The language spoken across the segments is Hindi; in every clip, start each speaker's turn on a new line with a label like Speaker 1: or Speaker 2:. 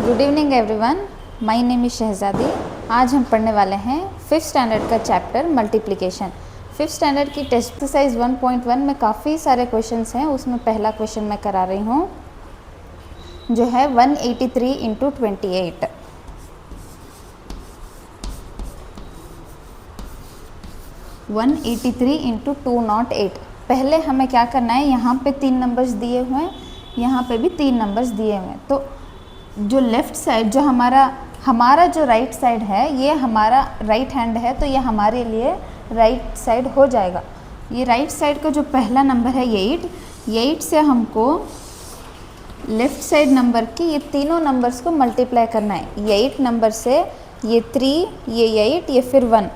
Speaker 1: Good evening everyone, my name is शहजादी। आज हम पढ़ने वाले हैं 5th स्टैंडर्ड का चैप्टर मल्टीप्लिकेशन। 5th स्टैंडर्ड की टेस्ट एक्सरसाइज 1.1 में काफ़ी सारे क्वेश्चंस हैं। उसमें पहला क्वेश्चन मैं करा रही हूँ जो है 183 इंटू 28। One 83 into 208। पहले हमें क्या करना है, यहाँ पे 3 नंबर्स दिए हुए हैं, यहाँ पे भी 3 नंबर्स दिए हुए हैं। तो जो लेफ़्ट साइड, जो हमारा जो राइट साइड है, ये हमारा राइट हैंड है, तो ये हमारे लिए राइट साइड हो जाएगा। ये राइट साइड का जो पहला नंबर है 8 से हमको लेफ़्ट साइड नंबर की ये तीनों नंबर्स को मल्टीप्लाई करना है। 8 नंबर से ये 3, ये 8, ये फिर 1।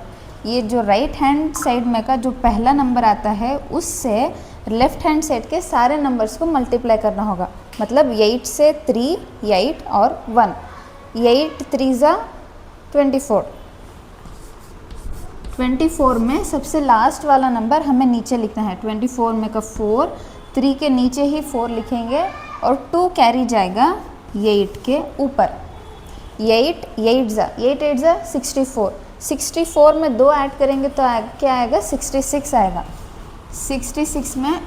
Speaker 1: ये जो राइट हैंड साइड में का जो पहला नंबर आता है उससे लेफ़्ट हैंड साइड के सारे नंबर्स को मल्टीप्लाई करना होगा। मतलब 8 से 3, 8 और 1। 8 3 ज़ा 24। 24 में सबसे लास्ट वाला नंबर हमें नीचे लिखना है। 24 में का 4, 3 के नीचे ही 4 लिखेंगे और 2 कैरी जाएगा 8 के ऊपर। 8 8 ज़ा 64। 64 में 2 ऐड करेंगे तो क्या आएगा, 66 आएगा। 66 में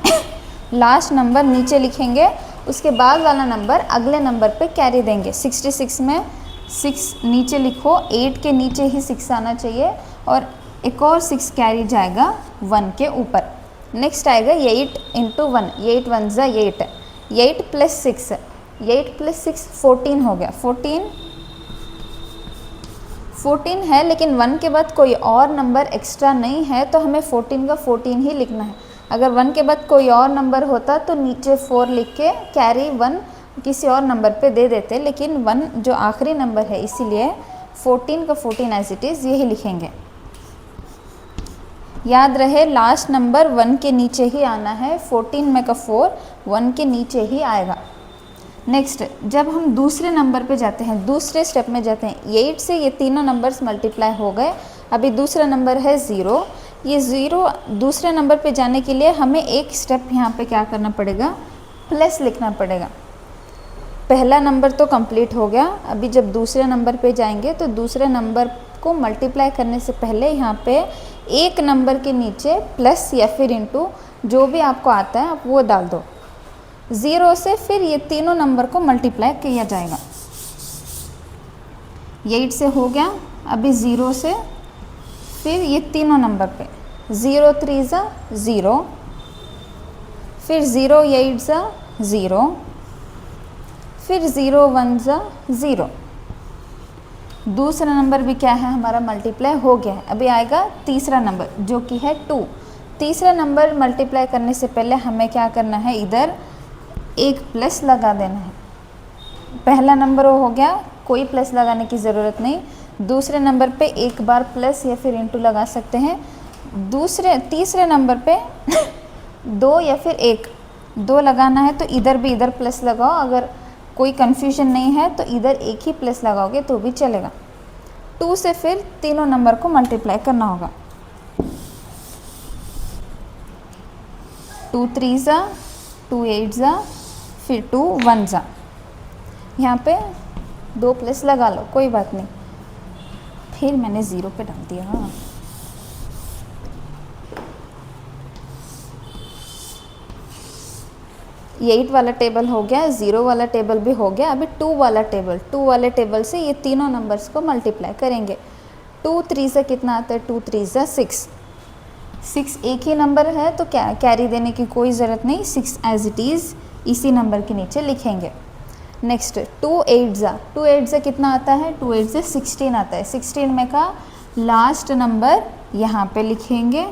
Speaker 1: लास्ट नंबर नीचे लिखेंगे, उसके बाद वाला नंबर अगले नंबर पे कैरी देंगे। 66 में 6 नीचे लिखो, 8 के नीचे ही 6 आना चाहिए और एक और 6 कैरी जाएगा 1 के ऊपर। नेक्स्ट आएगा 8 इंटू 1। 8 1 ज़ा 8। 8 प्लस 6, 8 प्लस 6 14 हो गया। 14 है, लेकिन 1 के बाद कोई और नंबर एक्स्ट्रा नहीं है तो हमें 14 का 14 ही लिखना है। अगर 1 के बाद कोई और नंबर होता तो नीचे 4 लिख के कैरी 1 किसी और नंबर पे दे देते, लेकिन 1 जो आखिरी नंबर है इसीलिए 14 का 14 एज इट इज़ यही लिखेंगे। याद रहे लास्ट नंबर 1 के नीचे ही आना है। 14 में का 4 1 के नीचे ही आएगा। नेक्स्ट, जब हम दूसरे नंबर पे जाते हैं, दूसरे स्टेप में जाते हैं, 8 से ये तीनों नंबर्स मल्टीप्लाई हो गए। अभी दूसरा नंबर है 0। ये 0 दूसरे नंबर पे जाने के लिए हमें एक स्टेप यहाँ पे क्या करना पड़ेगा, प्लस लिखना पड़ेगा। पहला नंबर तो कंप्लीट हो गया। अभी जब दूसरे नंबर पे जाएंगे तो दूसरे नंबर को मल्टीप्लाई करने से पहले यहाँ पे एक नंबर के नीचे प्लस या फिर इंटू जो भी आपको आता है आप वो डाल दो। 0 से फिर ये तीनों नंबर को मल्टीप्लाई किया जाएगा। 8 से हो गया। अभी 0 से फिर ये तीनों नंबर पे 0 3 ज़ा 0, फिर 0 8 ज़ा 0, फिर 0 1 ज़ा 0। दूसरा नंबर भी क्या है, हमारा मल्टीप्लाई हो गया है। अभी आएगा तीसरा नंबर जो कि है 2। तीसरा नंबर मल्टीप्लाई करने से पहले हमें क्या करना है, इधर एक प्लस लगा देना है। पहला नंबर हो गया, कोई प्लस लगाने की ज़रूरत नहीं। दूसरे नंबर पे एक बार प्लस या फिर इंटू लगा सकते हैं। तीसरे नंबर पे 2 या फिर 2 लगाना है तो इधर भी इधर प्लस लगाओ। अगर कोई कन्फ्यूजन नहीं है तो इधर एक ही प्लस लगाओगे तो भी चलेगा। 2 से फिर तीनों नंबर को मल्टीप्लाई करना होगा। 2 3 ज़ा 2 8 ज़ा फिर 2 1 ज़ा। यहाँ पे 2 प्लस लगा लो, कोई बात नहीं। फिर मैंने 0 पे डाल दिया। 8 वाला टेबल हो गया, 0 वाला टेबल भी हो गया। अभी 2 वाले टेबल से ये तीनों नंबर्स को मल्टीप्लाई करेंगे। 2 3 से कितना आता है, 2 3 ज़ा 6। 6 एक ही नंबर है तो क्या कैरी देने की कोई ज़रूरत नहीं। 6 एज इट इज़ इसी नंबर के नीचे लिखेंगे। नेक्स्ट 2 8 ज़ा कितना आता है, 2 8 ज़ा 16 आता है। 16 में का लास्ट नंबर यहाँ पे लिखेंगे।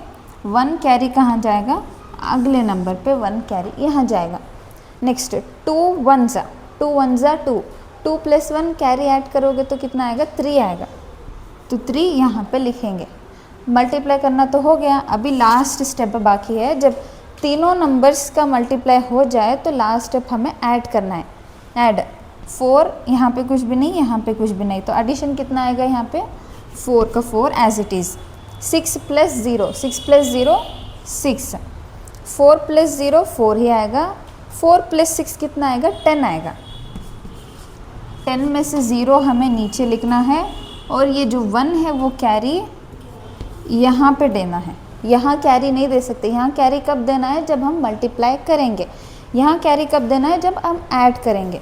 Speaker 1: 1 कैरी कहाँ जाएगा, अगले नंबर पे 1 कैरी यहाँ जाएगा। नेक्स्ट 2 1 ज़ा 2 2 प्लस 1 कैरी ऐड करोगे तो कितना आएगा, 3 आएगा। तो 3 यहाँ पे लिखेंगे। मल्टीप्लाई करना तो हो गया। अभी लास्ट स्टेप बाकी है। जब तीनों नंबर्स का मल्टीप्लाई हो जाए तो लास्ट स्टेप हमें ऐड करना है। ऐड 4, यहाँ पे कुछ भी नहीं, यहाँ पे कुछ भी नहीं, तो एडिशन कितना आएगा यहाँ पे, 4 का 4 as it is. 6 plus 0 6, 4 plus 0 4 ही आएगा। 4 प्लस 6 कितना आएगा, 10 आएगा। 10 में से 0 हमें नीचे लिखना है और ये जो 1 है वो कैरी यहाँ पे देना है। यहाँ कैरी नहीं दे सकते, यहाँ कैरी कब देना है, जब हम मल्टीप्लाई करेंगे। यहाँ कैरी कब देना है, जब हम ऐड करेंगे।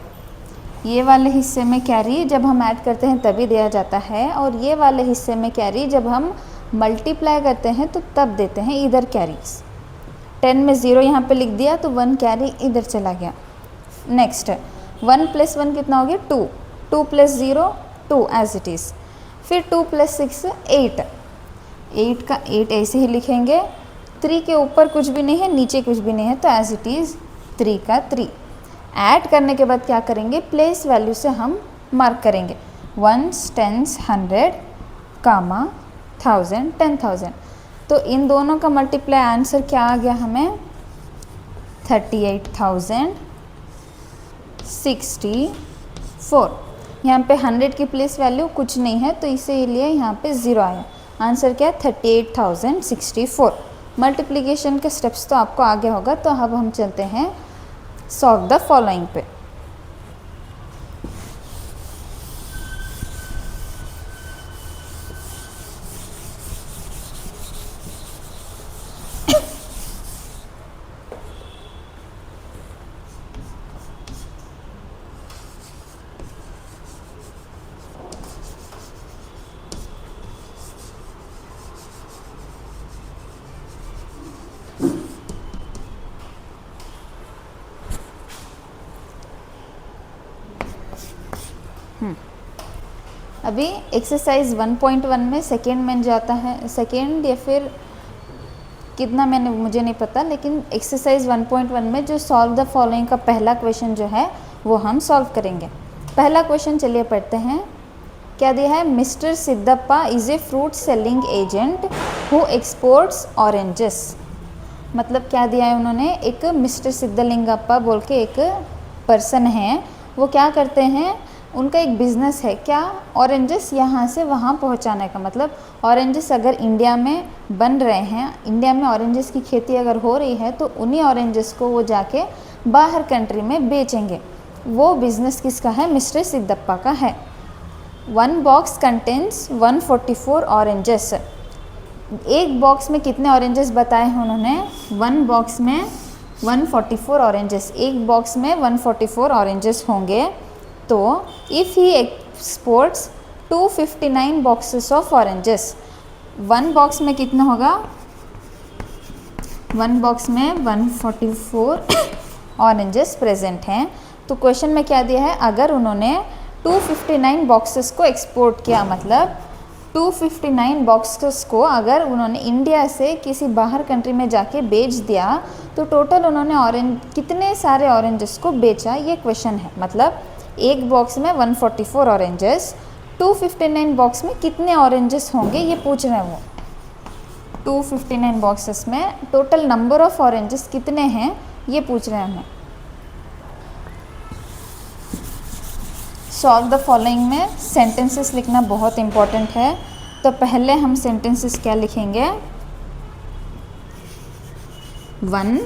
Speaker 1: ये वाले हिस्से में कैरी जब हम ऐड करते हैं तभी दिया जाता है, और ये वाले हिस्से में कैरी जब हम मल्टीप्लाई करते हैं तो तब देते हैं इधर कैरीज। 10 में 0 यहाँ पे लिख दिया तो 1 कैरी इधर चला गया। नेक्स्ट 1 + 1 कितना हो गया 2, 2 + 0 2 एज इट इज़। फिर 2 + 6 8, 8 का 8 ऐसे ही लिखेंगे। 3 के ऊपर कुछ भी नहीं है, नीचे कुछ भी नहीं है, तो एज इट इज़ 3 का 3। ऐड करने के बाद क्या करेंगे, प्लेस वैल्यू से हम मार्क करेंगे 1s 10s 100 कामा 1000 10,000। तो इन दोनों का मल्टीप्लाई आंसर क्या आ गया हमें 38,064। यहाँ पे 100 की प्लेस वैल्यू कुछ नहीं है तो इसीलिए यहाँ पे 0 आया। आंसर क्या है 38,064। मल्टीप्लिकेशन के स्टेप्स तो आपको आगे होगा। तो अब हम चलते हैं सॉल्व द फॉलोइंग पे। अभी एक्सरसाइज 1.1 में सेकेंड में जाता है, सेकेंड या फिर कितना मैंने मुझे नहीं पता, लेकिन एक्सरसाइज 1.1 में जो सॉल्व द फॉलोइंग का पहला क्वेश्चन जो है वो हम सॉल्व करेंगे। पहला क्वेश्चन चलिए पढ़ते हैं। क्या दिया है, mister Siddappa is a fruit selling agent who exports oranges. मतलब क्या दिया है उन्होंने, एक मिस्टर सिद्धलिंगप्पा बोल के एक पर्सन है, वो क्या करते हैं, उनका एक बिज़नेस है क्या, ऑरेंजेस यहाँ से वहाँ पहुँचाने का। मतलब ऑरेंजेस अगर इंडिया में बन रहे हैं, इंडिया में ऑरेंजेस की खेती अगर हो रही है तो उन्हीं ऑरेंजेस को वो जाके बाहर कंट्री में बेचेंगे। वो बिज़नेस किसका है, मिस्टर सिद्धप्पा का है। 1 बॉक्स कंटेन्स 144 ऑरेंजेस। एक बॉक्स में कितने ऑरेंजेस बताए हैं उन्होंने, 1 बॉक्स में 144 ऑरेंजेस, एक बॉक्स में 144 ऑरेंजेस होंगे। तो if he exports 259 boxes of oranges, 1 box में कितना होगा, 1 बॉक्स में 144 ऑरेंजेस प्रेजेंट हैं। तो क्वेश्चन में क्या दिया है, अगर उन्होंने 259 बॉक्सेस को एक्सपोर्ट किया, मतलब 259 बॉक्सेस को अगर उन्होंने इंडिया से किसी बाहर कंट्री में जाके बेच दिया तो टोटल उन्होंने कितने सारे ऑरेंजेस को बेचा, ये क्वेश्चन है। मतलब एक बॉक्स में 144 ऑरेंजेस, 259 बॉक्स में कितने ऑरेंजेस होंगे ये पूछ रहे हैं वो। 259 बॉक्सेस में टोटल नंबर ऑफ ऑरेंजेस कितने हैं ये पूछ रहे हैं हमें। सॉल्व द फॉलोइंग में सेंटेंसेस लिखना बहुत इम्पॉर्टेंट है। तो पहले हम सेंटेंसेस क्या लिखेंगे, 1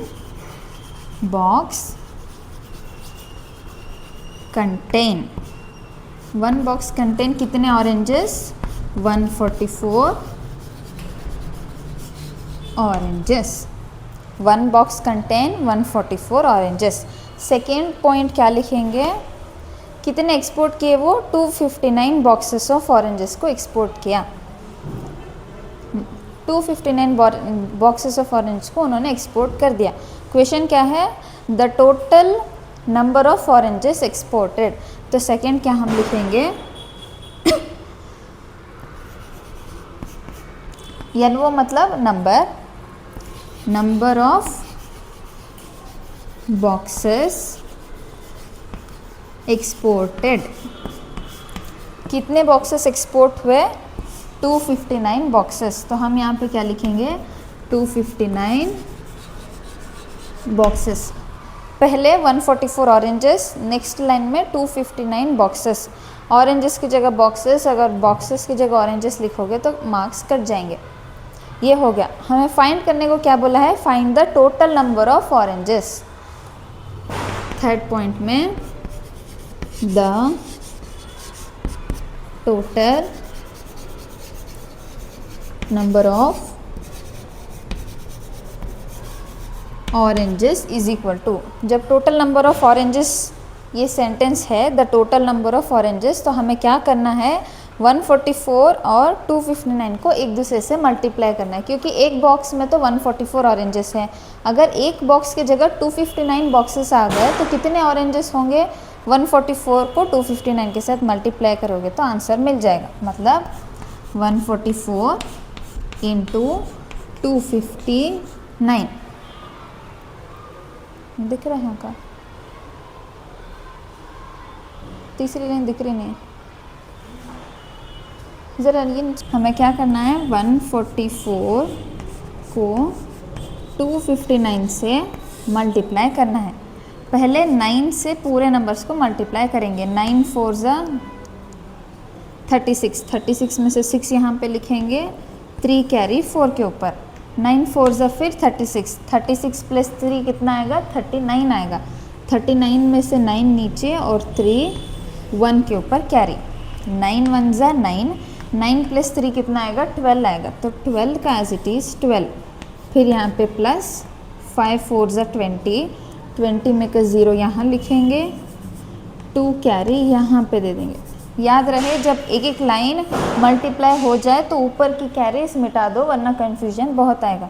Speaker 1: बॉक्स कंटेन, 1 बॉक्स कंटेन कितने oranges, 144 oranges. 1 box contain 144 oranges. Second point क्या लिखेंगे, कितने एक्सपोर्ट किए वो, 259 बॉक्सेस ऑफ ऑरेंजेस को एक्सपोर्ट किया। 259 बॉक्सेस ऑफ ऑरेंज को उन्होंने एक्सपोर्ट कर दिया। क्वेश्चन क्या है, the total number of oranges exported. तो सेकेंड क्या हम लिखेंगे, एनओ मतलब नंबर ऑफ बॉक्सेस एक्सपोर्टेड। कितने बॉक्सेस एक्सपोर्ट हुए, 259 बॉक्सेस। तो हम यहाँ पे क्या लिखेंगे, 259 बॉक्सेस। पहले 144 ऑरेंजेस, नेक्स्ट लाइन में 259 बॉक्सेस। ऑरेंजेस की जगह बॉक्सेस, अगर बॉक्सेस की जगह ऑरेंजेस लिखोगे तो मार्क्स कट जाएंगे। ये हो गया। हमें फाइंड करने को क्या बोला है, find the total number of oranges. Third point में the total number of oranges is equal to, जब टोटल नंबर ऑफ ऑरेंजेस ये सेंटेंस है the total number of oranges, तो हमें क्या करना है 144 और 259 को एक दूसरे से मल्टीप्लाई करना है, क्योंकि एक बॉक्स में तो 144 ऑरेंजेस हैं। अगर एक बॉक्स की जगह 259 बॉक्सेस आ गए तो कितने ऑरेंजेस होंगे, 144 को 259 के साथ मल्टीप्लाई करोगे तो आंसर मिल जाएगा। मतलब 144 इंटू 259 दिख रहा है का, तीसरी लाइन दिख रही नहीं, ज़रा ये हमें क्या करना है 144 को 259 से मल्टीप्लाई करना है। पहले 9 से पूरे नंबर्स को मल्टीप्लाई करेंगे, 9 4 ज़ा 36, 36 में से 6 यहाँ पे लिखेंगे, 3 कैरी 4 के ऊपर, 9 4 ज़ा फिर 36, 36 प्लस 3 कितना आएगा 39 आएगा, 39 में से 9 नीचे और 3 1 के ऊपर कैरी, 9 1 ज़ा 9, 9 प्लस 3 कितना आएगा 12 आएगा, तो 12 का एज इट इज़ 12, फिर यहाँ पे प्लस 5 4 ज़ा 20, 20 में का 0 यहाँ लिखेंगे, 2 कैरी यहाँ पे दे देंगे। याद रहे जब एक एक लाइन मल्टीप्लाई हो जाए तो ऊपर की कैरीज मिटा दो वरना कन्फ्यूजन बहुत आएगा।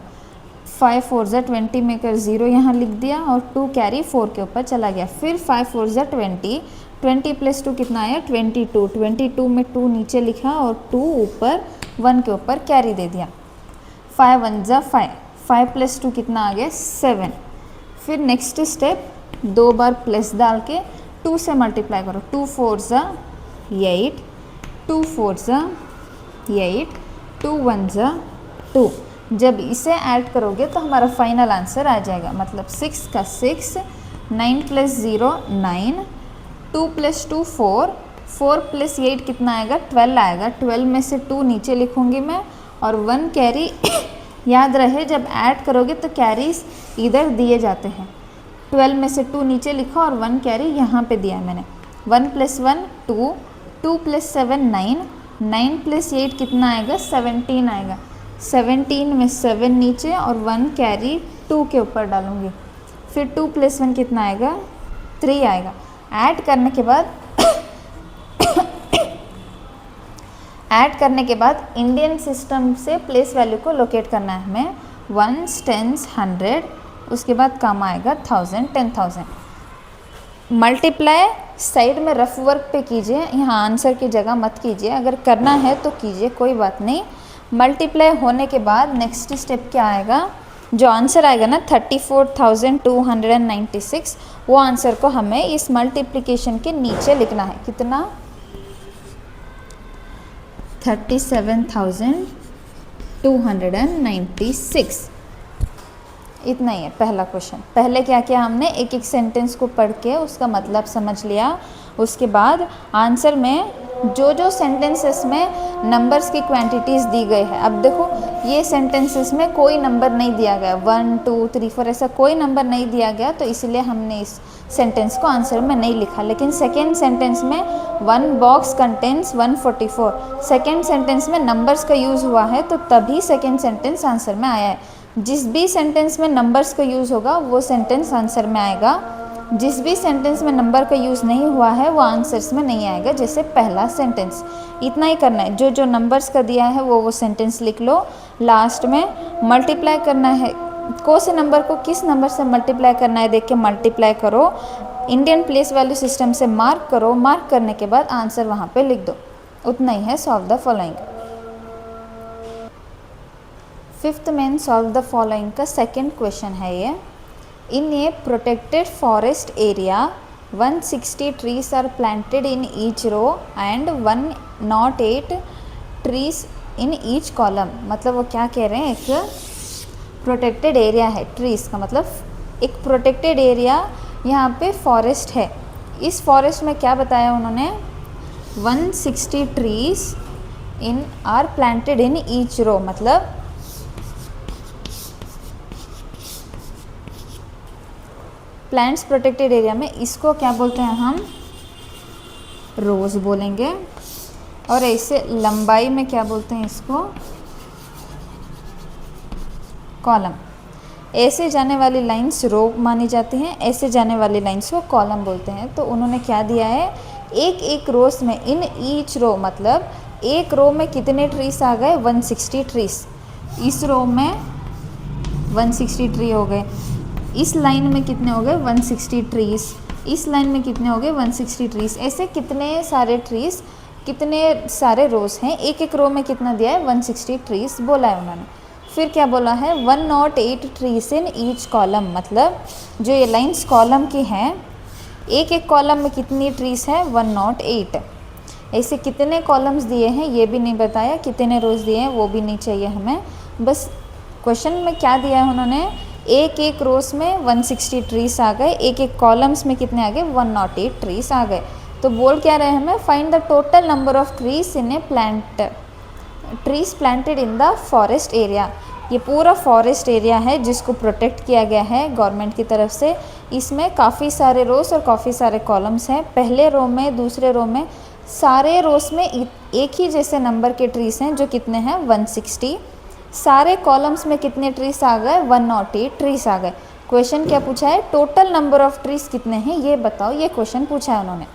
Speaker 1: 5 4 ज़ा 20 में कर 0 यहाँ लिख दिया और 2 कैरी 4 के ऊपर चला गया, फिर 5 4 ज़ा 20, 20 प्लस 2 कितना आया 22, 22 में 2 नीचे लिखा और 2 ऊपर 1 के ऊपर कैरी दे दिया, 5 1 ज़ा 5, 5 प्लस 2 कितना आ गया 7, फिर नेक्स्ट स्टेप 2 बार प्लस डाल के 2 से मल्टीप्लाई करो, 2 4 ज़ा 8, 2 4 ज़ा 8, 2 1 ज़ा 2, जब इसे ऐड करोगे तो हमारा फाइनल आंसर आ जाएगा। मतलब 6 का 6, 9 प्लस 0 9, 2 प्लस 2 4, 4 प्लस 8 कितना आएगा 12 आएगा, 12 में से 2 नीचे लिखूंगी मैं और 1 कैरी याद रहे जब ऐड करोगे तो कैरीज इधर दिए जाते हैं, 12 में से 2 नीचे लिखा और 1 कैरी यहाँ पे दिया मैंने, 1 प्लस 1 2, 2 प्लस 7 9, 9 प्लस 8 कितना आएगा 17 आएगा, 17 में 7 नीचे और 1 कैरी 2 के ऊपर डालूंगी, फिर 2 प्लस 1 कितना आएगा 3 आएगा। ऐड करने के बाद इंडियन सिस्टम से प्लेस वैल्यू को लोकेट करना है हमें, 1s 10s 100, उसके बाद कम आएगा 1000 10,000। मल्टीप्लाई साइड में रफ वर्क पे कीजिए, यहाँ आंसर की जगह मत कीजिए, अगर करना है तो कीजिए कोई बात नहीं। मल्टीप्लाई होने के बाद नेक्स्ट स्टेप क्या आएगा, जो आंसर आएगा ना 34,296, वो आंसर को हमें इस मल्टीप्लिकेशन के नीचे लिखना है, कितना 37,296, इतना ही है पहला क्वेश्चन। पहले क्या किया हमने, एक एक सेंटेंस को पढ़ के उसका मतलब समझ लिया, उसके बाद आंसर में जो जो सेंटेंसेस में नंबर्स की क्वांटिटीज़ दी गई है, अब देखो ये सेंटेंसेस में कोई नंबर नहीं दिया गया, 1 2 3 4 ऐसा कोई नंबर नहीं दिया गया, तो इसलिए हमने इस सेंटेंस को आंसर में नहीं लिखा। लेकिन सेकेंड सेंटेंस में 1 बॉक्स कंटेंट्स 144, सेकेंड सेंटेंस में नंबर्स का यूज़ हुआ है तो तभी सेकेंड सेंटेंस आंसर में आया है। जिस भी सेंटेंस में नंबर्स का यूज़ होगा वो सेंटेंस आंसर में आएगा, जिस भी सेंटेंस में नंबर का यूज़ नहीं हुआ है वो आंसर्स में नहीं आएगा, जैसे पहला सेंटेंस। इतना ही करना है, जो जो नंबर्स का दिया है वो सेंटेंस लिख लो। लास्ट में मल्टीप्लाई करना है, कौन से नंबर को किस नंबर से मल्टीप्लाई करना है देख के मल्टीप्लाई करो, इंडियन प्लेस वैल्यू सिस्टम से मार्क करो, मार्क करने के बाद आंसर वहाँ पे लिख दो, उतना ही है। Solve the following. फिफ्थ में सॉल्व द फॉलोइंग का सेकेंड क्वेश्चन है ये। In a protected forest area 160 trees are planted in each row and 108 trees in each column। मतलब वो क्या कह रहे हैं, एक प्रोटेक्टेड एरिया है, ट्रीज़ का मतलब एक प्रोटेक्टेड एरिया, यहाँ पे फॉरेस्ट है। इस फॉरेस्ट में क्या बताया उन्होंने, 160 trees are planted in each row, मतलब प्लांट्स प्रोटेक्टेड एरिया में, इसको क्या बोलते हैं हम, रोज़ बोलेंगे। और ऐसे लंबाई में क्या बोलते हैं इसको, कॉलम। ऐसे जाने वाली लाइंस रो मानी जाती हैं, ऐसे जाने वाली लाइंस को कॉलम बोलते हैं। तो उन्होंने क्या दिया है, एक एक रोज में, इन ईच रो मतलब एक रो में कितने ट्रीस आ गए, 160 ट्रीस। इस रो में 160 ट्री हो गए, इस लाइन में कितने हो गए 160 ट्रीस, इस लाइन में कितने हो गए 160 ट्रीस। ऐसे कितने सारे ट्रीस, कितने सारे रोज हैं, एक एक रो में कितना दिया है 160 ट्रीस बोला है उन्होंने। फिर क्या बोला है 108 ट्रीस इन ईच कॉलम, मतलब जो ये लाइंस कॉलम की हैं, एक एक कॉलम में कितनी ट्रीस है 108। ऐसे कितने कॉलम्स दिए हैं ये भी नहीं बताया, कितने रोज दिए हैं वो भी नहीं चाहिए हमें। बस क्वेश्चन में क्या दिया है उन्होंने, एक एक रोज में 160 ट्रीस आ गए, एक एक कॉलम्स में कितने आ गए 108 ट्रीस आ गए। तो बोल क्या रहे हैं हमें, find the total number of trees in A plant, trees planted in the forest area. ये पूरा फॉरेस्ट एरिया है जिसको प्रोटेक्ट किया गया है गवर्नमेंट की तरफ से। इसमें काफ़ी सारे रोज और काफ़ी सारे कॉलम्स हैं। पहले रो में, दूसरे रो में, सारे रोज में एक ही जैसे नंबर के ट्रीज हैं जो कितने हैं 160। सारे कॉलम्स में कितने ट्रीज आ गए 108 ट्रीज आ गए। क्वेश्चन क्या पूछा है, टोटल नंबर ऑफ ट्रीज कितने हैं ये बताओ, ये क्वेश्चन पूछा है उन्होंने।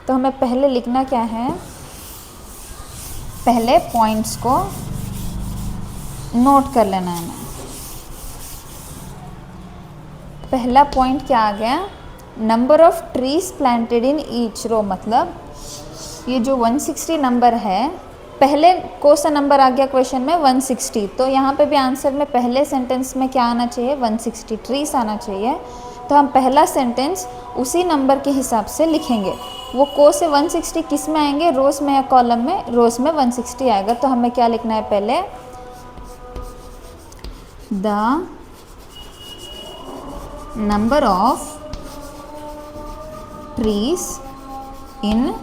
Speaker 1: तो हमें पहले लिखना क्या है, पहले पॉइंट्स को नोट कर लेना है हमें। पहला पॉइंट क्या आ गया, number of trees planted in each row, मतलब ये जो 160 नंबर है, पहले कौन सा नंबर आ गया क्वेश्चन में 160। तो यहाँ पे भी आंसर में पहले सेंटेंस में क्या आना चाहिए 160 ट्रीज आना चाहिए। तो हम पहला सेंटेंस उसी नंबर के हिसाब से लिखेंगे। वो को से 160 किस में आएंगे, रोज में या कॉलम में, रोज में 160 आएगा। तो हमें क्या लिखना है पहले, the number of trees in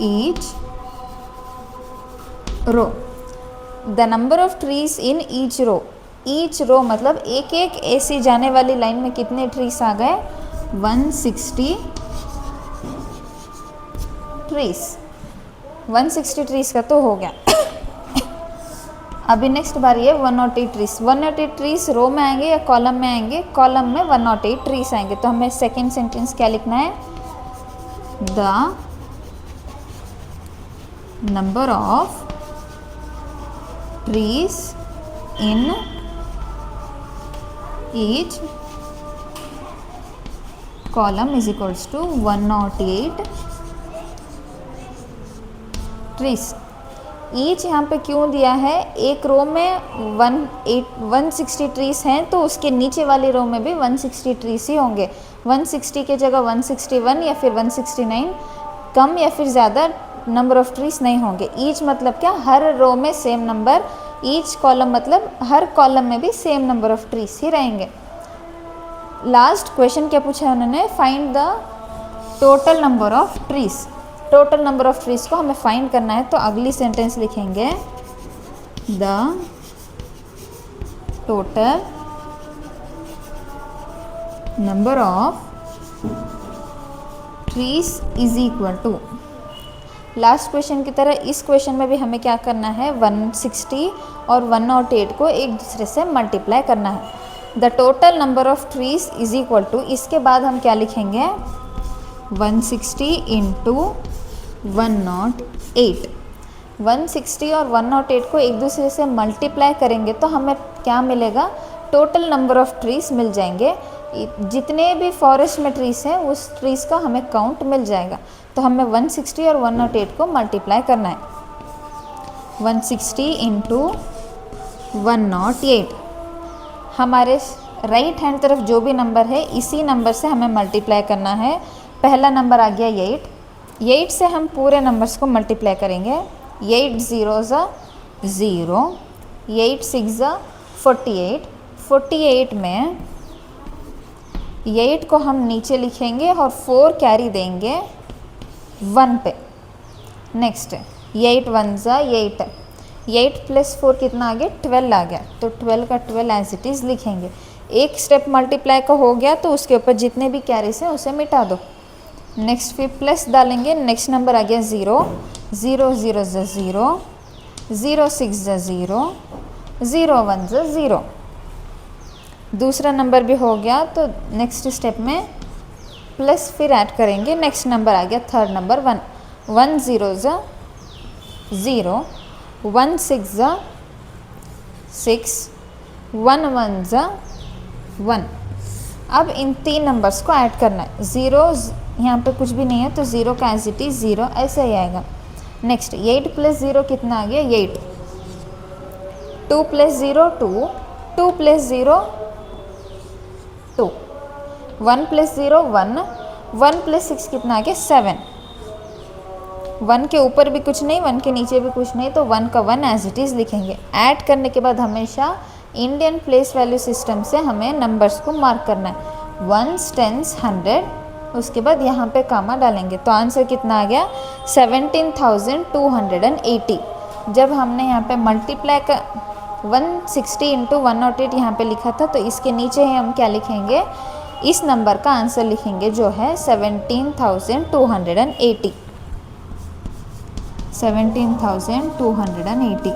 Speaker 1: each row, the number of trees in each row. Each row मतलब एक एक ऐसी जाने वाली लाइन में कितने ट्रीज आ गए 160 ट्रीज। 160 ट्रीज का तो हो गया। अभी नेक्स्ट बारी है 108 ट्रीज। 108 ट्रीज रो में आएंगे या कॉलम में आएंगे, कॉलम में 108 ट्रीज आएंगे। तो हमें सेकेंड सेंटेंस क्या लिखना है, the number of trees in each column is equals to 108 trees. Each यहाँ पे क्यों दिया है, एक रो में 160 ट्रीज हैं तो उसके नीचे वाली रो में भी 160 ट्रीज ही होंगे। 160 के जगह 161 या फिर 169, कम या फिर ज़्यादा नंबर ऑफ ट्रीज नहीं होंगे। ईच मतलब क्या, हर रो में सेम नंबर, ईच कॉलम मतलब हर कॉलम में भी सेम नंबर ऑफ ट्रीज ही रहेंगे। लास्ट क्वेश्चन क्या पूछा है उन्होंने, find the total number of trees. Total number of trees को हमें फाइंड करना है। तो अगली सेंटेंस लिखेंगे, the total number of trees is equal to, last question की तरह इस क्वेश्चन में भी हमें क्या करना है 160 और 108 को एक दूसरे से मल्टीप्लाई करना है। The total number of trees is equal to, इसके बाद हम क्या लिखेंगे 160 इंटू 108। 160 और 108 को एक दूसरे से मल्टीप्लाई करेंगे तो हमें क्या मिलेगा, टोटल नंबर ऑफ ट्रीज मिल जाएंगे। जितने भी फॉरेस्ट में ट्रीज हैं उस ट्रीज का हमें काउंट मिल जाएगा। तो हमें 160 और 108 को मल्टीप्लाई करना है। 160 इंटू 108, हमारे राइट हैंड तरफ जो भी नंबर है इसी नंबर से हमें मल्टीप्लाई करना है। पहला नंबर आ गया 8, 8 से हम पूरे नंबर्स को मल्टीप्लाई करेंगे। 8 0 0, 8 6 48, 48 में 8 को हम नीचे लिखेंगे और 4 कैरी देंगे 1 पे। नेक्स्ट 8 1 8, 8 प्लस 4 कितना आ गया 12 आ गया। तो 12 का 12 एज इट इज़ लिखेंगे। एक स्टेप मल्टीप्लाई का हो गया तो उसके ऊपर जितने भी कैरीज हैं उसे मिटा दो। नेक्स्ट फिर प्लस डालेंगे, नेक्स्ट नंबर आ गया 0, 0 0 ज़ 0, 0 6 ज़ 0, 0 1 ज़ 0। दूसरा नंबर भी हो गया, तो नेक्स्ट स्टेप में प्लस फिर ऐड करेंगे, नेक्स्ट नंबर आ गया थर्ड नंबर 1, 1 0 ज़ 0, 1 6 ज़ 6, 1 1 ज़ 1। अब इन तीन नंबर्स को ऐड करना है। 0 यहाँ पे कुछ भी नहीं है तो 0 का एज इट इज़ 0 ऐसे ही आएगा। नेक्स्ट 8 प्लस 0 कितना आ गया 8, 2 प्लस 0 2, 2 प्लस 0 2, 1 प्लस 0 1, 1 प्लस 6 कितना आ गया 7। 1 के ऊपर भी कुछ नहीं, 1 के नीचे भी कुछ नहीं, तो 1 का 1 एज इट इज़ लिखेंगे। ऐड करने के बाद हमेशा इंडियन प्लेस वैल्यू सिस्टम से हमें नंबर्स को मार्क करना है, 1s 10s 100, उसके बाद यहाँ पे कामा डालेंगे। तो आंसर कितना आ गया 17,280। जब हमने यहाँ पे मल्टीप्लाई का 160 इंटू 108 यहाँ पे लिखा था, तो इसके नीचे ही हम क्या लिखेंगे, इस नंबर का आंसर लिखेंगे जो है 17,280, 17,280।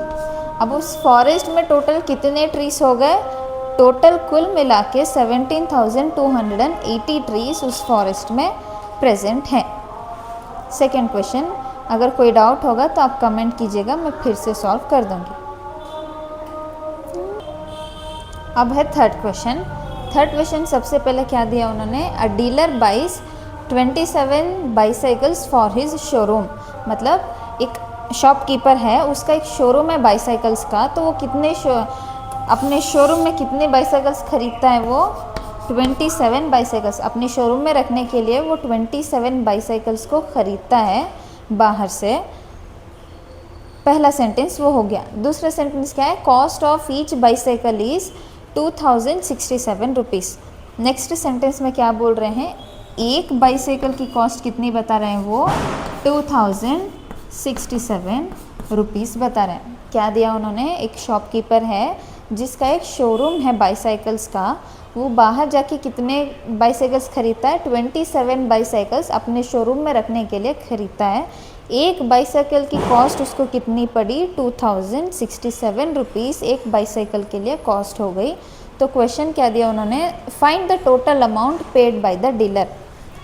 Speaker 1: अब उस फॉरेस्ट में टोटल कितने ट्रीज हो गए, टोटल कुल मिला के 17,280 ट्रीज उस फॉरेस्ट में प्रेजेंट हैं। सेकेंड क्वेश्चन, अगर कोई डाउट होगा तो आप कमेंट कीजिएगा, मैं फिर से सॉल्व कर दूंगी। अब है थर्ड क्वेश्चन। थर्ड क्वेश्चन सबसे पहले क्या दिया उन्होंने, a dealer buys 27 bicycles for his showroom. मतलब एक शॉपकीपर है, उसका एक शोरूम है बाईसाइकिल्स का, तो वो कितने अपने शोरूम में कितने बाईसाइकिल्स खरीदता है, वो 27 बाईसाइकिल्स अपने शोरूम में रखने के लिए वो 27 बाईसाइकिल्स को ख़रीदता है बाहर से। पहला सेंटेंस वो हो गया। दूसरा सेंटेंस क्या है, cost of each bicycle is 2067 rupees. Next sentence में क्या बोल रहे हैं, एक बाईसाइकिल की कॉस्ट कितनी बता रहे हैं, वो 2067 रुपीज़ बता रहे हैं। क्या दिया उन्होंने, एक शॉपकीपर है जिसका एक शोरूम है बाईसाइकिल्स का, वो बाहर जाके कितने बाईसाइकिल्स खरीदता है, 27 बाईसाइकिल्स अपने शोरूम में रखने के लिए खरीदता है। एक बाईसाइकिल की कॉस्ट उसको कितनी पड़ी, 2067 रुपीज़ एक बाईसाइकिल के लिए कॉस्ट हो गई। तो क्वेश्चन क्या दिया उन्होंने, find the total amount paid by the dealer.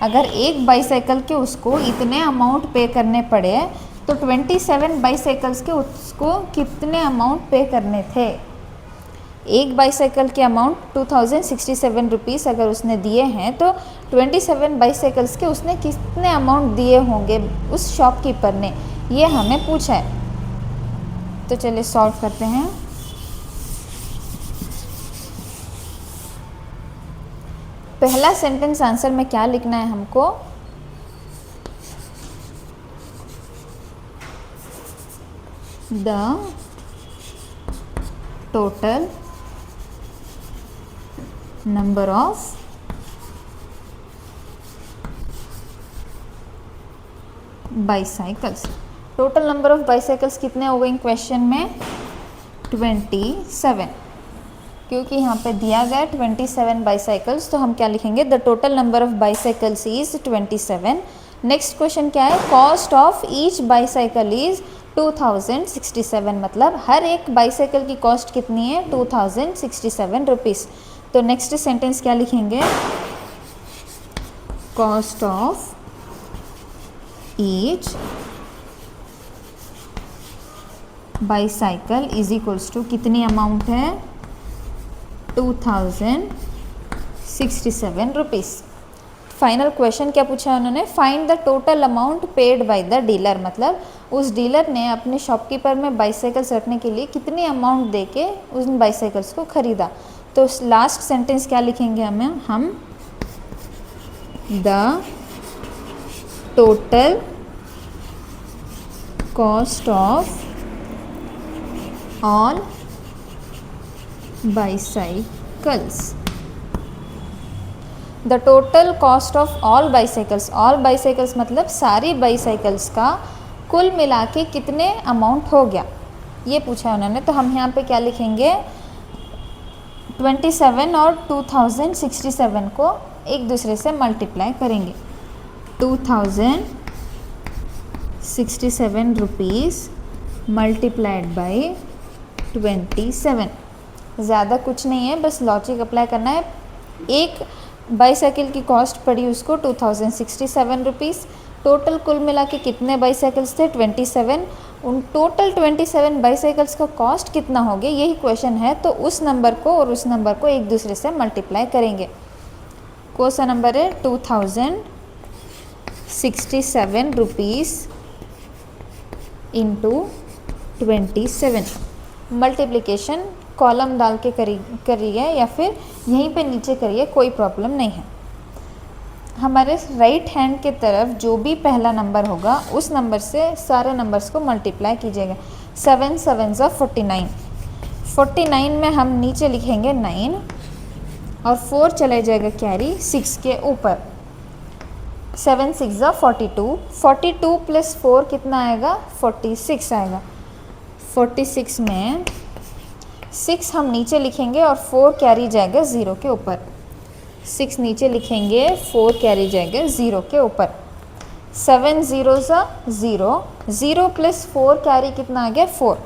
Speaker 1: अगर एक बाईसाइकिल के उसको इतने अमाउंट पे करने पड़े तो 27 बाईसाइकिल्स के उसको कितने अमाउंट पे करने थे। एक बाईसाइकिल के अमाउंट 2067 रुपीज़ अगर उसने दिए हैं, तो 27 बाईसाइकिल्स के उसने कितने अमाउंट दिए होंगे उस शॉपकीपर ने, ये हमें पूछा है। तो चलिए सॉल्व करते हैं। पहला सेंटेंस आंसर में क्या लिखना है हमको, the total number of bicycles. Total number of bicycles कितने हो गए क्वेश्चन में, 27, क्योंकि यहाँ पे दिया गया 27 बाईसाइकिल्स, तो हम क्या लिखेंगे, the total number of bicycles is 27। Next question क्या है, cost of each bicycle is 2067, मतलब हर एक बाईसाइकिल की कॉस्ट कितनी है, 2067 रुपीज़। तो नेक्स्ट सेंटेंस क्या लिखेंगे, cost of each bicycle is equals to कितनी अमाउंट है, 2067 रुपीज़। फाइनल क्वेश्चन क्या पूछा उन्होंने, find the total amount paid by the dealer. मतलब उस डीलर ने अपने शॉपकीपर में बाईसाइकिल्स रखने के लिए कितनी अमाउंट देके उन बाईसाइकिल्स को ख़रीदा। तो लास्ट सेंटेंस क्या लिखेंगे हम the total cost of all bicycles. The total cost of all bicycles, all bicycles मतलब सारी बाईसाइकिल्स का कुल मिला के कितने अमाउंट हो गया, ये पूछा उन्होंने। तो हम यहाँ पे क्या लिखेंगे, 27 और 2067 को एक दूसरे से मल्टीप्लाई करेंगे। 2067 रुपीज़ मल्टीप्लाइड बाई 27। ज़्यादा कुछ नहीं है, बस लॉजिक अप्लाई करना है। एक बाईसाइकिल की कॉस्ट पड़ी उसको 2067 रुपीज़। टोटल कुल मिला के कितने बाईसाइकिल्स थे? 27। उन टोटल 27 बाईसाइकिल्स का कॉस्ट कितना हो गया, यही क्वेश्चन है। तो उस नंबर को और उस नंबर को एक दूसरे से मल्टीप्लाई करेंगे। कौन सा नंबर है? 2067 रुपीज़ इंटू 27। मल्टीप्लिकेशन कॉलम डाल के करिए या फिर यहीं पे नीचे करिए, कोई प्रॉब्लम नहीं है। हमारे राइट हैंड के तरफ जो भी पहला नंबर होगा उस नंबर से सारे नंबर्स को मल्टीप्लाई कीजिएगा। 7 7 ज़ा 49। 49 में हम नीचे लिखेंगे 9 और 4 चला जाएगा कैरी 6 के ऊपर। 7 6 ज़ा 42। 42 प्लस 4 कितना आएगा? 46 आएगा। 46 में 6 हम नीचे लिखेंगे और 4 कैरी जाएगा 0 के ऊपर। 6 नीचे लिखेंगे, 4 कैरी जाएगा 0 के ऊपर। 7 0 ज़ा 0। 0 प्लस 4 कैरी कितना आ गया? 4।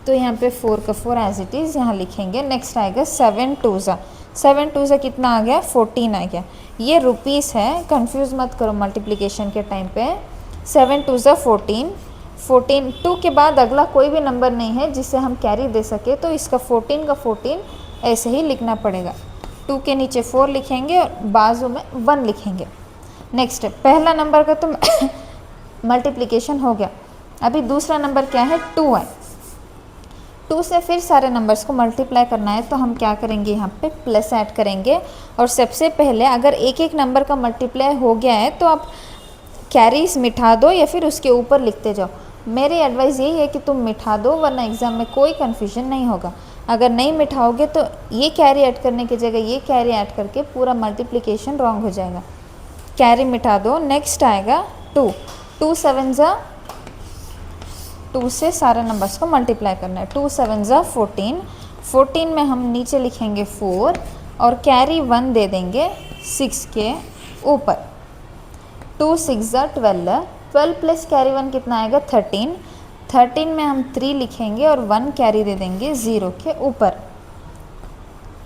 Speaker 1: तो यहाँ पे 4 का 4 एज इट इज़ यहाँ लिखेंगे। नेक्स्ट आएगा 7 2 ज़ा। 7 2 ज़ा कितना आ गया? 14 आ गया। ये रुपीज़ है, कंफ्यूज मत करो मल्टीप्लिकेशन के टाइम पे। 7 2 ज़ा 14। 14 2 के बाद अगला कोई भी नंबर नहीं है जिससे हम कैरी दे सके, तो इसका 14 का 14 ऐसे ही लिखना पड़ेगा। 2 के नीचे 4 लिखेंगे और बाजू में 1 लिखेंगे। नेक्स्ट पहला नंबर का तो मल्टीप्लिकेशन हो गया। अभी दूसरा नंबर क्या है? 2 है। 2 से फिर सारे नंबर्स को मल्टीप्लाई करना है, तो हम क्या करेंगे? यहाँ पे प्लस ऐड करेंगे। और सबसे पहले अगर एक एक नंबर का मल्टीप्लाई हो गया है तो आप कैरीज मिटा दो या फिर उसके ऊपर लिखते जाओ। मेरी एडवाइस यही है कि तुम मिटा दो, वरना एग्ज़ाम में कोई कन्फ्यूजन नहीं होगा। अगर नहीं मिटाओगे तो ये कैरी ऐड करने की जगह ये कैरी ऐड करके पूरा मल्टीप्लिकेशन रॉन्ग हो जाएगा। कैरी मिटा दो। नेक्स्ट आएगा 2। 2 7 ज़ा 2 से सारे नंबर्स को मल्टीप्लाई करना है। 2 7 ज़ा 14। 14 में हम नीचे लिखेंगे 4 और कैरी 1 दे देंगे 6 के ऊपर। 2 6 ज़ा 12। 12 प्लस कैरी 1 कितना आएगा? 13। 13 में हम 3 लिखेंगे और 1 कैरी दे देंगे 0 के ऊपर।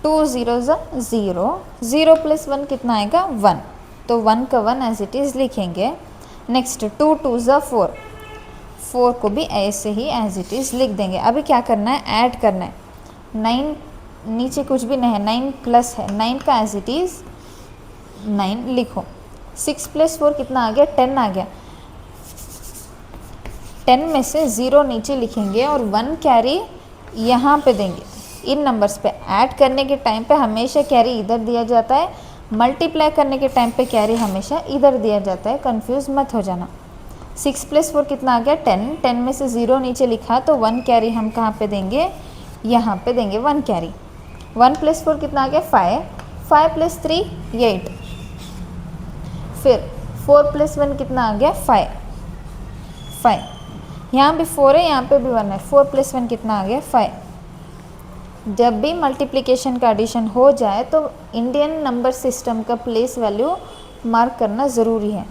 Speaker 1: 2 0 ज़ा 0। 0 प्लस 1 कितना आएगा? 1। तो 1 का 1 एज इट इज़ लिखेंगे। नेक्स्ट 2 2 ज़ा 4। 4 को भी ऐसे ही एज इट इज़ लिख देंगे। अभी क्या करना है? ऐड करना है। 9 नीचे कुछ भी नहीं है, 9 प्लस है। 9 का एज इट इज़ 9 लिखो। 6 प्लस 4 कितना आ गया? 10 आ गया। 10 में से 0 नीचे लिखेंगे और 1 कैरी यहाँ पे देंगे। इन नंबर्स पे ऐड करने के टाइम पे हमेशा कैरी इधर दिया जाता है, मल्टीप्लाई करने के टाइम पे कैरी हमेशा इधर दिया जाता है, कंफ्यूज मत हो जाना। 6 प्लस 4 कितना आ गया? 10। 10 में से 0 नीचे लिखा तो 1 कैरी हम कहाँ पे देंगे? यहाँ पे देंगे 1 कैरी। 1 प्लस 4 कितना आ गया? 5। 5 प्लस 3 8। फिर 4 प्लस 1 कितना आ गया? 5। 5 यहाँ भी 4 है, यहाँ पे भी 1 है। 4 प्लस 1 कितना आ गया? 5। जब भी मल्टीप्लिकेशन का एडिशन हो जाए तो इंडियन नंबर सिस्टम का प्लेस वैल्यू मार्क करना ज़रूरी है।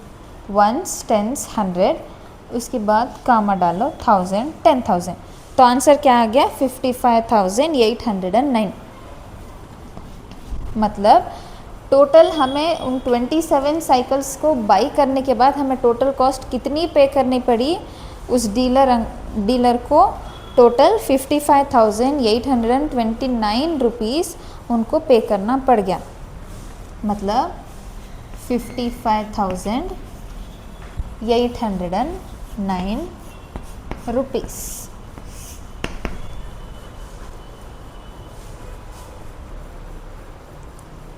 Speaker 1: 1s 10s 100, उसके बाद कामा डालो 1000 10,000। तो आंसर क्या आ गया? 55,809। मतलब टोटल हमें उन 27 साइकिल्स को बाई करने के बाद हमें टोटल कॉस्ट कितनी पे करनी पड़ी उस डीलर को? टोटल 55,829 रुपीज़ उनको पे करना पड़ गया। मतलब 55,809 रुपीज़।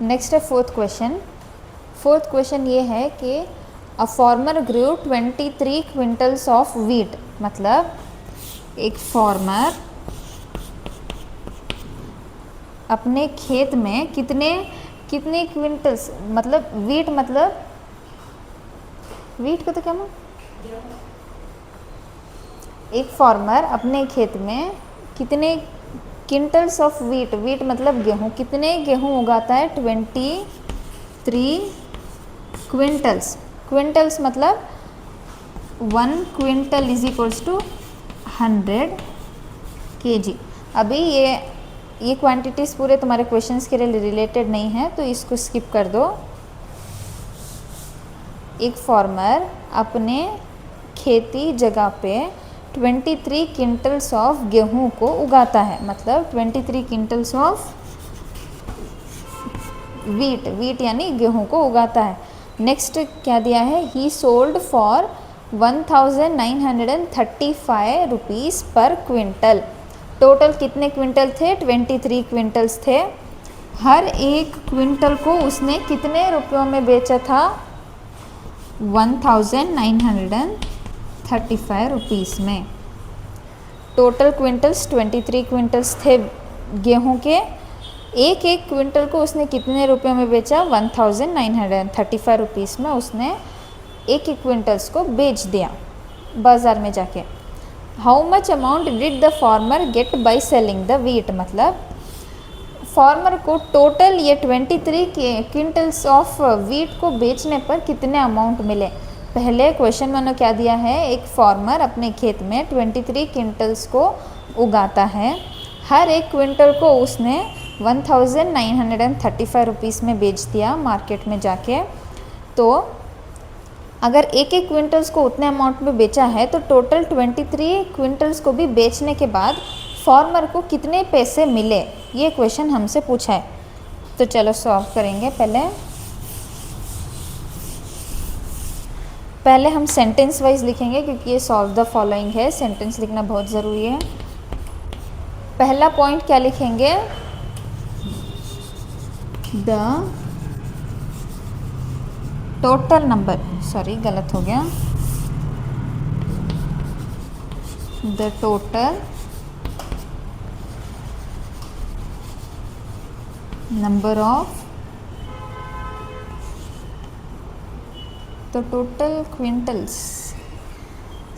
Speaker 1: नेक्स्ट है फोर्थ क्वेश्चन। फोर्थ क्वेश्चन ये है कि a farmer grew 23 quintals of wheat. मतलब एक फार्मर अपने खेत में कितने क्विंटल्स, मतलब वीट को तो क्या मालूम? एक फार्मर अपने खेत में कितने क्विंटल्स ऑफ वीट मतलब गेहूँ, कितने गेहूँ उगाता है? 23 क्विंटल्स। क्विंटल्स मतलब 1 quintal is equals to 100 kg। अभी ये क्वांटिटीज़ पूरे तुम्हारे क्वेश्चंस के लिए रिलेटेड नहीं है, तो इसको स्किप कर दो। एक फार्मर अपने खेती जगह पे 23 क्विंटल्स ऑफ गेहूं को उगाता है, मतलब 23 क्विंटल्स ऑफ वीट यानी गेहूं को उगाता है। नेक्स्ट क्या दिया है, ही सोल्ड फॉर 1935 रुपीज़ पर क्विंटल। टोटल कितने क्विंटल थे, 23 क्विंटल्स थे। हर एक क्विंटल को उसने कितने रुपयों में बेचा था, 1935 रुपीज़ में। टोटल क्विंटल्स 23 क्विंटल्स थे गेहूं के, एक एक क्विंटल को उसने कितने रुपयों में बेचा, 1935 रुपीज़ में उसने एक एक क्विंटल्स को बेच दिया बाज़ार में जाके। How much amount did the farmer get by selling the wheat, मतलब फार्मर को टोटल ये 23 क्विंटल्स ऑफ वीट को बेचने पर कितने अमाउंट मिले। पहले क्वेश्चन मैंने क्या दिया है, एक फार्मर अपने खेत में 23 क्विंटल्स को उगाता है, हर एक क्विंटल को उसने 1935 रुपीज़ में बेच दिया मार्केट में जाके। तो अगर एक एक क्विंटल्स को उतने अमाउंट में बेचा है तो टोटल 23 क्विंटल्स को भी बेचने के बाद फार्मर को कितने पैसे मिले, ये क्वेश्चन हमसे पूछा है। तो चलो सॉल्व करेंगे। पहले हम सेंटेंस वाइज लिखेंगे, क्योंकि ये सॉल्व द फॉलोइंग है, सेंटेंस लिखना बहुत ज़रूरी है। पहला पॉइंट क्या लिखेंगे, द टोटल नंबर, सॉरी गलत हो गया, द टोटल नंबर ऑफ, तो टोटल क्विंटल्स,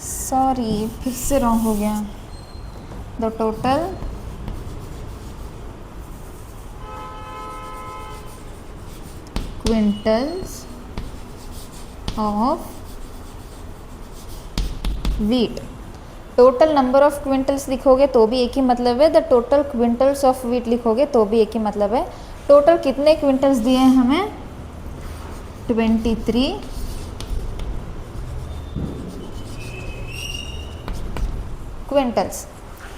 Speaker 1: सॉरी फिर से रॉन्ग हो गया, the total quintals of wheat. Total number of quintals लिखोगे तो भी एक ही मतलब है, the total quintals of wheat लिखोगे तो भी एक ही मतलब है। टोटल कितने क्विंटल्स दिए हैं हमें, 23 क्विंटल्स।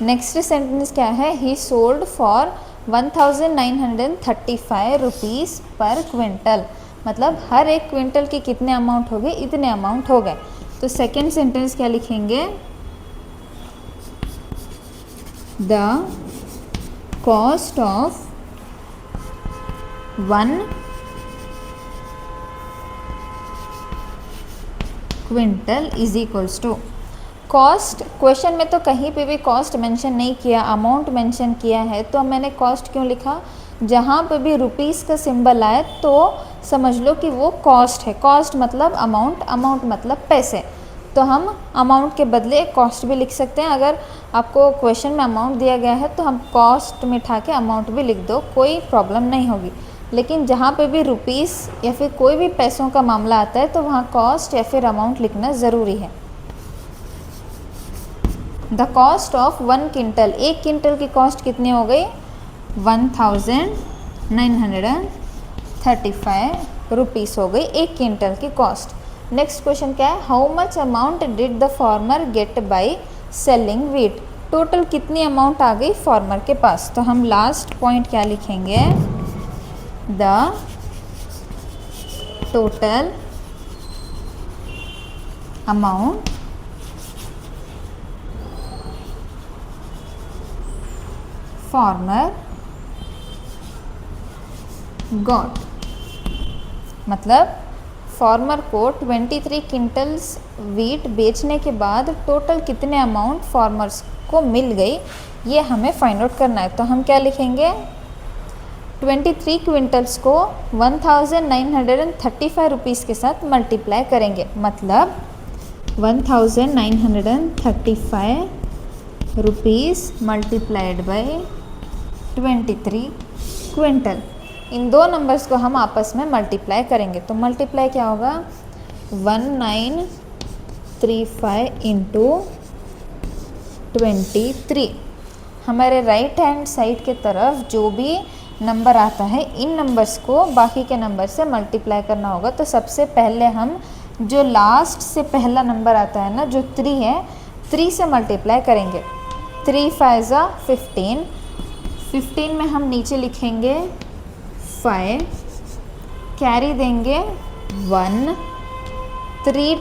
Speaker 1: नेक्स्ट सेंटेंस क्या है, ही सोल्ड फॉर 1935 रुपीज़ पर क्विंटल, मतलब हर एक क्विंटल के कितने अमाउंट हो गए, इतने अमाउंट हो गए। तो सेकेंड सेंटेंस क्या लिखेंगे, the cost of 1 quintal is equals to, cost, question में तो कहीं पे भी कॉस्ट मेंशन नहीं किया, अमाउंट मेंशन किया है, तो मैंने कॉस्ट क्यों लिखा, जहाँ पे भी रुपीस का सिंबल आए तो समझ लो कि वो कॉस्ट है। कॉस्ट मतलब अमाउंट, अमाउंट मतलब पैसे, तो हम अमाउंट के बदले कॉस्ट भी लिख सकते हैं। अगर आपको क्वेश्चन में अमाउंट दिया गया है तो हम कॉस्ट में उठा के अमाउंट भी लिख दो, कोई प्रॉब्लम नहीं होगी। लेकिन जहाँ पे भी रुपीस या फिर कोई भी पैसों का मामला आता है तो वहाँ कॉस्ट या फिर अमाउंट लिखना ज़रूरी है। द कॉस्ट ऑफ 1 क्विंटल, एक क्विंटल की कॉस्ट कितनी हो गई, 1935 रुपीज़ हो गई एक क्विंटल की कॉस्ट। नेक्स्ट क्वेश्चन क्या है, how much amount did the farmer get by selling wheat, total कितनी अमाउंट आ गई फार्मर के पास। तो हम लास्ट पॉइंट क्या लिखेंगे, the total amount farmer got, मतलब फार्मर को 23 क्विंटल्स वीट बेचने के बाद टोटल कितने अमाउंट फार्मर्स को मिल गई, ये हमें फाइंड आउट करना है। तो हम क्या लिखेंगे, 23 क्विंटल्स को 1935 रुपीज़ के साथ मल्टीप्लाई करेंगे, मतलब 1935 रुपीज़ मल्टीप्लाइड बाय 23 क्विंटल। इन दो नंबर्स को हम आपस में मल्टीप्लाई करेंगे, तो मल्टीप्लाई क्या होगा, 1935 इंटू 23। हमारे राइट हैंड साइड के तरफ जो भी नंबर आता है इन नंबर्स को बाकी के नंबर से मल्टीप्लाई करना होगा। तो सबसे पहले हम जो लास्ट से पहला नंबर आता है ना, जो 3 है, 3 से मल्टीप्लाई करेंगे। 3 5 ज़ा 15, 15 में हम नीचे लिखेंगे 5, कैरी देंगे 1, 3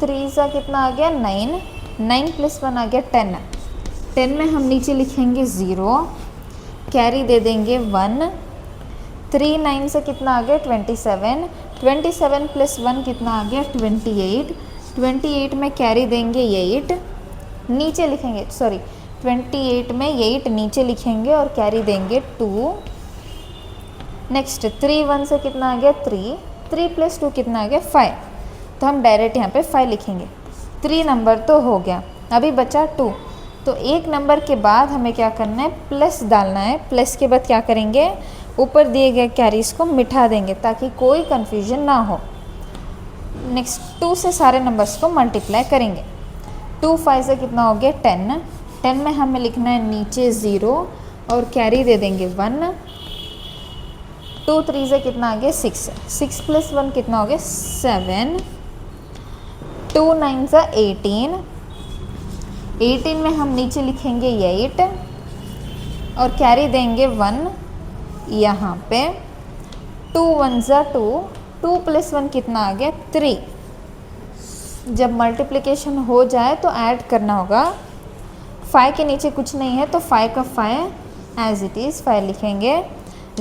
Speaker 1: 3 ज़ा कितना आ गया 9, 9 प्लस 1 आ गया 10, 10 में हम नीचे लिखेंगे 0, कैरी दे देंगे 1, 3 9 से कितना आ गया 27, 27 प्लस 1 कितना आ गया 28, 28 में कैरी देंगे 8, नीचे लिखेंगे 28 में 8 नीचे लिखेंगे और कैरी देंगे 2। नेक्स्ट 3 1 से कितना आ गया 3, 3 प्लस 2 कितना आ गया 5, तो हम डायरेक्ट यहाँ पे 5 लिखेंगे। 3 नंबर तो हो गया, अभी बचा 2। तो एक नंबर के बाद हमें क्या करना है, प्लस डालना है। प्लस के बाद क्या करेंगे, ऊपर दिए गए कैरीज को मिटा देंगे ताकि कोई कन्फ्यूजन ना हो। नेक्स्ट 2 से सारे नंबर्स को मल्टीप्लाई करेंगे। 2 5 से कितना हो गया 10, 10 में हमें लिखना है नीचे 0 और कैरी दे देंगे 1, 2 3 से कितना आ गया 6, 6 प्लस 1 कितना हो गया 7, 2 9 ज़ा 18, 18 में हम नीचे लिखेंगे 8 और कैरी देंगे 1 यहाँ पे। 2 1 ज़ा 2, 2 प्लस 1 कितना आ गया 3। जब मल्टीप्लिकेशन हो जाए तो ऐड करना होगा। 5 के नीचे कुछ नहीं है तो 5 का 5 एज इट इज़ 5 लिखेंगे।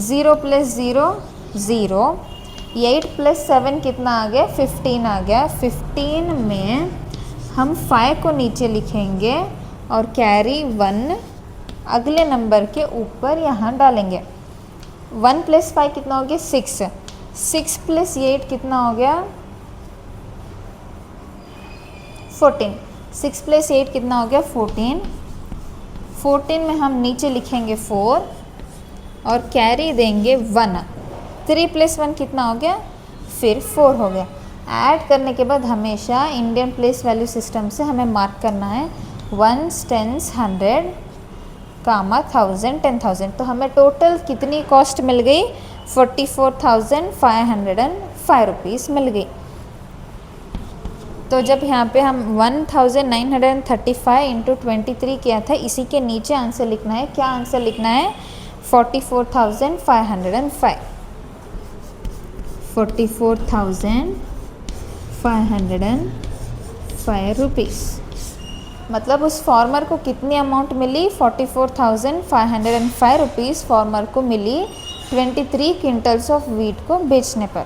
Speaker 1: 0 प्लस 0 0, 8 प्लस 7 कितना आ गया 15 आ गया। 15 में हम 5 को नीचे लिखेंगे और कैरी 1 अगले नंबर के ऊपर यहाँ डालेंगे। 1 प्लस 5 कितना हो गया 6, 6 प्लस 8 कितना हो गया 14, 6 प्लस 8 कितना हो गया 14, 14 में हम नीचे लिखेंगे 4 और कैरी देंगे 1। 3 प्लस 1 कितना हो गया फिर 4 हो गया। ऐड करने के बाद हमेशा इंडियन प्लेस वैल्यू सिस्टम से हमें मार्क करना है 1s 10s 100 कामा 1000 10,000। तो हमें टोटल कितनी कॉस्ट मिल गई 44,505 रुपीज़ मिल गई। तो जब यहाँ पे हम 1935 इंटू 23 किया था, इसी के नीचे आंसर लिखना है। क्या आंसर लिखना है 44,505, 44,505 रुपीज़। मतलब उस फार्मर को कितनी अमाउंट मिली 44,505 रुपीज़ फार्मर को मिली 23 क्विंटल्स ऑफ वीट को बेचने पर।